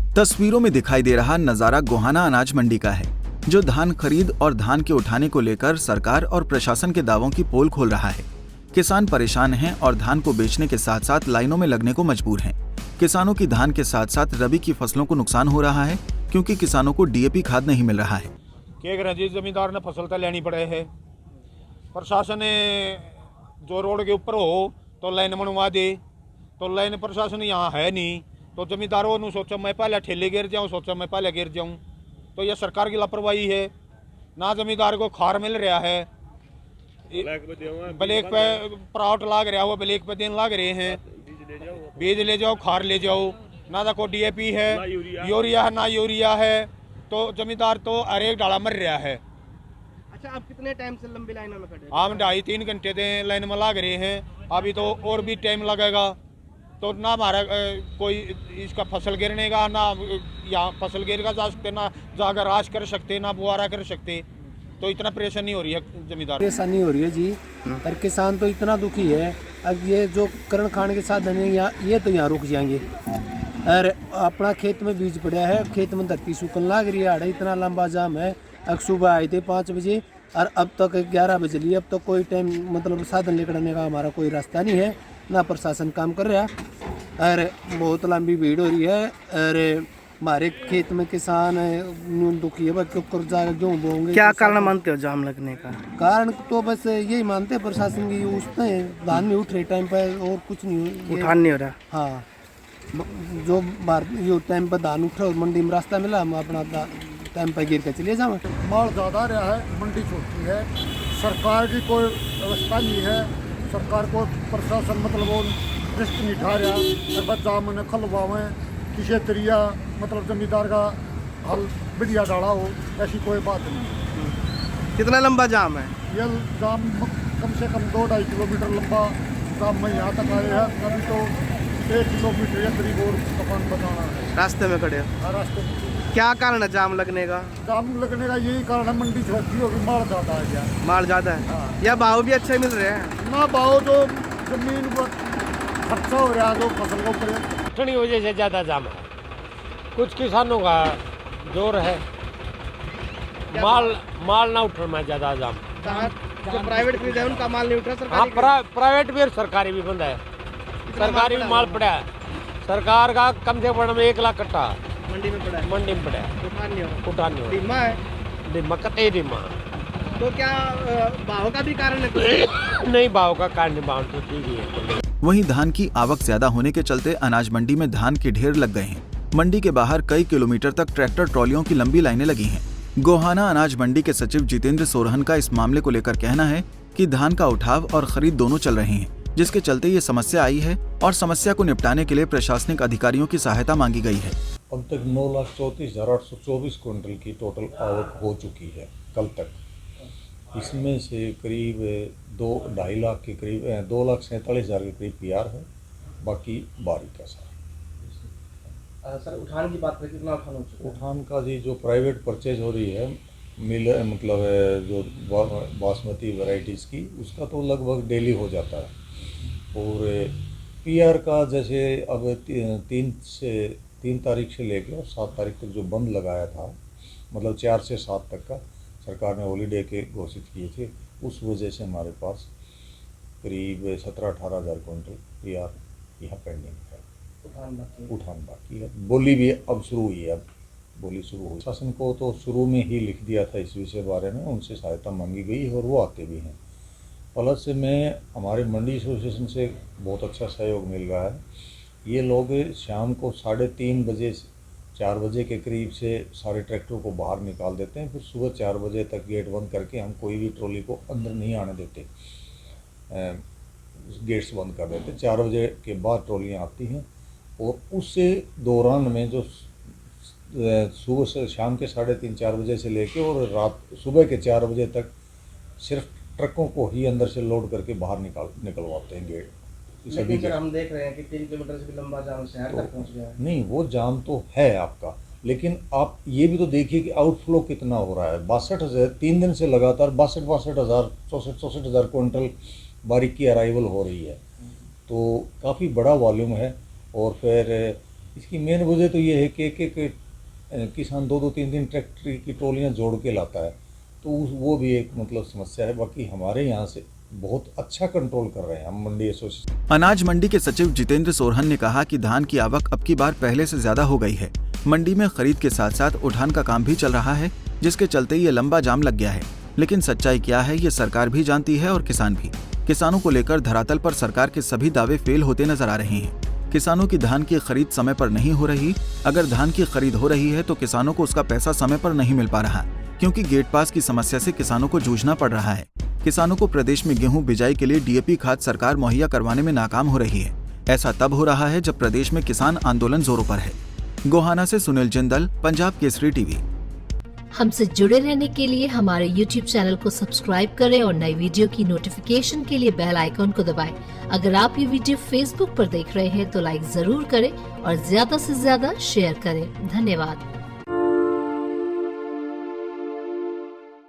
तस्वीरों में दिखाई दे रहा नजारा गोहाना अनाज मंडी का है, जो धान खरीद और धान के उठाने को लेकर सरकार और प्रशासन के दावों की पोल खोल रहा है। किसान परेशान हैं और धान को बेचने के साथ साथ लाइनों में लगने को मजबूर हैं। किसानों की धान के साथ साथ रबी की फसलों को नुकसान हो रहा है, क्योंकि किसानों को डीएपी खाद नहीं मिल रहा है। जमींदार ने फसल तो लेनी पड़े है, प्रशासन ने जो रोड के ऊपर हो तो लाइन बनवा दे, तो लाइन प्रशासन यहाँ है नहीं, तो जमींदारों ने सोचा मैं पहले ठेले गिर जाऊँ, सोचा मैं पहले गिर जाऊँ। तो यह सरकार की लापरवाही है। ना जमींदार को खार मिल रहा है, ब्लैक पे प्राउट लाग रहा हुआ, ब्लैक पे दिन लाग रहे हैं, बीज ले जाओ खार ले जाओ, ना तो कोई डीएपी है, यूरिया है ना यूरिया है, तो जमींदार तो हर एक डाला मर रहा है। अच्छा, आप कितने टाइम से लंबी लाइनों में खड़े हैं? हम 2.5-3 घंटे से लाइन में लाग रहे हैं, अभी तो और भी टाइम लगेगा। तो ना हमारा कोई इसका फसल गिरने का, ना यहाँ फसल गिर का जा सकते, ना जाकर राश कर सकते, ना बुआरा कर सकते, तो इतना परेशानी हो रही है जमींदार। परेशानी हो रही है जी, और किसान तो इतना दुखी है। अब ये जो करण खान के साधन है यहाँ, ये तो यहाँ रुक जाएंगे। और अपना खेत में बीज पड़ा है, खेत में धरती सूखन लग रही है, इतना लंबा जाम है। अब सुबह आए थे 5 बजे और अब तक 11 बज लिए, अब तक कोई टाइम मतलब साधन लेकर का हमारा कोई रास्ता नहीं है, ना प्रशासन काम कर रहा। और बहुत लंबी भीड़ हो रही है, और हमारे खेत में किसान दुखी है, क्यों बोंगे। क्या कारण मानते हो जाम लगने का? कारण तो बस यही मानते हैं प्रशासन की, उसने धान नहीं उठ रहे टाइम पर, और कुछ नहीं, उठान नहीं हो रहा। हाँ, जो ये टाइम पर धान उठा और मंडी में रास्ता मिला, हम अपना टाइम पर गिर कर चले जाए। माल ज़्यादा रहा है, मंडी छोटी है, सरकार की कोई व्यवस्था नहीं है, सरकार को प्रशासन मतलब वो दृष्टि नहीं ठा रहा। बच्चा मैंने खलवावें किसी तरिया मतलब जमींदार का हल बढ़िया डाला हो, ऐसी कोई बात नहीं। कितना लंबा जाम है? यह जाम कम से कम 2-2.5 किलोमीटर लंबा जाम में यहाँ तक आए हैं। अभी तो 1 किलोमीटर या करीब और दुकान बनाना है। रास्ते में खड़े हो? रास्ते में। क्या कारण है जाम लगने का? जाम लगने का यही कारण है, मंडी छोटी होगी, माल ज़्यादा है क्या? माल ज़्यादा है। हाँ। या भाव भी अच्छे मिल रहे हैं? ना भाव जो जमीन पर खर्चा हो रहा है, जो फसल को ऊपर की वजह से ज़्यादा जाम है। कुछ किसानों का जोर है, माल ना उठने में ज़्यादा जाम। जो प्राइवेट खरीद है उनका माल नहीं उठ रहा? हाँ, प्राइवेट भी और सरकारी भी बंद है। सरकारी भी माल पड़ा है, सरकार का कम से कम 1 लाख कट्टा मंडी में पड़ा है। मंडी में पड़ा है, उठान नहीं हो रहा। उठान नहीं हो धीमा है। रहा। कतई धीमा। तो क्या भाव का भी कारण है? नहीं, भाव का कारण नहीं, भाव तो ठीक ही है। वहीं धान की आवक ज्यादा होने के चलते अनाज मंडी में धान के ढेर लग गए हैं। मंडी के बाहर कई किलोमीटर तक ट्रैक्टर ट्रॉलियों की लंबी लाइनें लगी हैं। गोहाना अनाज मंडी के सचिव जितेंद्र सोरहन का इस मामले को लेकर कहना है कि धान का उठाव और खरीद दोनों चल रहे हैं, जिसके चलते ये समस्या आई है और समस्या को निपटाने के लिए प्रशासनिक अधिकारियों की सहायता मांगी गई है। अब तक 9,34,824 क्विंटल की टोटल आवक हो चुकी है कल तक। इसमें से करीब 2-2.5 लाख के करीब 2,47,000 के करीब पीआर है, बाकी बारी का सारा। सर, उठान की बात करें, कितना उठान हो चुका है? उठान का जी जो प्राइवेट परचेज हो रही है मिल मतलब जो बासमती वैरायटीज़ की, उसका तो लगभग डेली हो जाता है। और पीआर का जैसे अब 3 तारीख से लेकर और 7 तारीख तक जो बंद लगाया था, मतलब 4 से 7 तक का सरकार ने हॉलीडे के घोषित किए थे, उस वजह से हमारे पास करीब 17-18 हज़ार क्विंटल पीआर यहाँ पेंडिंग है। उठान बाकी है। बोली भी अब शुरू हुई है, अब बोली शुरू हुई। शासन को तो शुरू में ही लिख दिया था इस विषय बारे में, उनसे सहायता मांगी गई है और वो आते भी हैं। प्लस में हमारे मंडी एसोसिएशन से बहुत अच्छा सहयोग मिल रहा है। ये लोग शाम को 3:30 बजे 4 बजे के करीब से सारे ट्रैक्टरों को बाहर निकाल देते हैं, फिर सुबह 4 बजे तक गेट बंद करके हम कोई भी ट्रॉली को अंदर नहीं आने देते, गेट्स बंद कर देते। 4 बजे के बाद ट्रॉलियाँ आती हैं और उस दौरान में जो सुबह से शाम के 3:30-4 बजे से लेके और रात सुबह के 4 बजे तक सिर्फ ट्रकों को ही अंदर से लोड करके बाहर निकलवाते हैं गेट सभी के। हम देख रहे हैं कि 3 किलोमीटर से भी लंबा जाम शहर तक पहुंच गया है। नहीं, वो जाम तो है आपका, लेकिन आप ये भी तो देखिए कि आउटफ्लो कितना हो रहा है। 62,000 3 दिन से लगातार 62,000 64,000 क्विंटल बारीक की अराइवल हो रही है, तो काफ़ी बड़ा वॉल्यूम है। और फिर इसकी मेन वजह तो ये है कि एक किसान 2-3 ट्रैक्टर की ट्रॉलियाँ जोड़ के लाता है, तो वो भी एक मतलब समस्या है। बाकी हमारे यहाँ से बहुत अच्छा कंट्रोल कर रहे हैं हम मंडी एसोसिएशन। अनाज मंडी के सचिव जितेंद्र सोरहन ने कहा कि धान की आवक अब की बार पहले से ज्यादा हो गई है। मंडी में खरीद के साथ साथ उठान का काम भी चल रहा है, जिसके चलते ये लंबा जाम लग गया है। लेकिन सच्चाई क्या है ये सरकार भी जानती है और किसान भी। किसानों को लेकर धरातल पर सरकार के सभी दावे फेल होते नजर आ रहे हैं। किसानों की धान की खरीद समय पर नहीं हो रही। अगर धान की खरीद हो रही है तो किसानों को उसका पैसा समय पर नहीं मिल पा रहा, क्योंकि गेट पास की समस्या से किसानों को जूझना पड़ रहा है। किसानों को प्रदेश में गेहूं बिजाई के लिए डीएपी खाद सरकार मुहैया करवाने में नाकाम हो रही है। ऐसा तब हो रहा है जब प्रदेश में किसान आंदोलन जोरों पर है। गोहाना से सुनील जिंदल, पंजाब केसरी टीवी। हमसे जुड़े रहने के लिए हमारे YouTube चैनल को सब्सक्राइब करें और नई वीडियो की नोटिफिकेशन के लिए बेल आइकॉन को दबाएं। अगर आप ये वीडियो Facebook पर देख रहे हैं तो लाइक जरूर करें और ज्यादा से ज्यादा शेयर करें। धन्यवाद।